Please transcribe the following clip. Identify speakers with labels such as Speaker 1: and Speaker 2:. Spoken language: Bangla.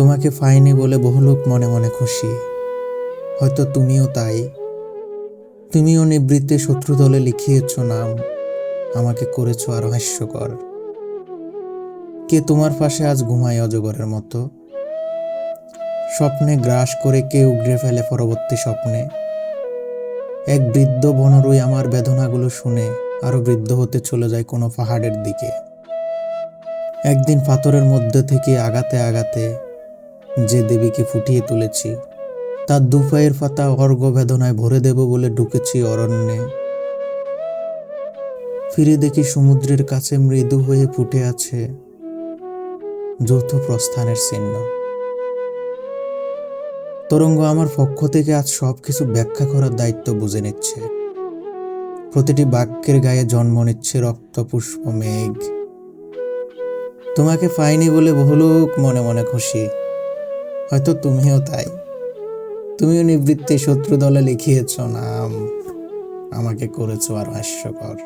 Speaker 1: তোমাকে পাইনি বলে বহু লোক মনে মনে খুশি, হয়তো তুমিও তাই। তুমিও নিবৃত্তে শত্রু দলে লিখিয়েছ নাম, আমাকে করেছ আরো হাস্যকর। কে তোমার পাশে আজ ঘুমায় অজগরের মতো? স্বপ্নে গ্রাস করে কে উগড়ে ফেলে পরবর্তী স্বপ্নে। এক বৃদ্ধ বনরুই আমার বেদনাগুলো শুনে আরো বৃদ্ধ হতে চলে যায় কোনো পাহাড়ের দিকে। একদিন পাথরের মধ্যে থেকে আগাতে আগাতে যে দেবীকে ফুটিয়ে তুলেছি, তার দুপায়ের পাতা অর্ঘ্য বেদনায় ভরে দেব বলে ঢুকেছি অরণ্যে। ফিরে দেখি সমুদ্রের কাছে মৃদু হয়ে ফুটে আছে যৌথ প্রস্থানের চিহ্ন। তরঙ্গ আমার পক্ষ থেকে আজ সবকিছু ব্যাখ্যা করার দায়িত্ব বুঝে নিচ্ছে। প্রতিটি বাক্যের গায়ে জন্ম নিচ্ছে রক্ত পুষ্প মেঘ। তোমাকে পাইনি বলে বহু লোক মনে মনে খুশি, হয়তো তুমিও তাই। তুমিও নিবৃত্তে শত্রু দলে লিখিয়েছ নাম, আমাকে করেছো আর হাস্যকর।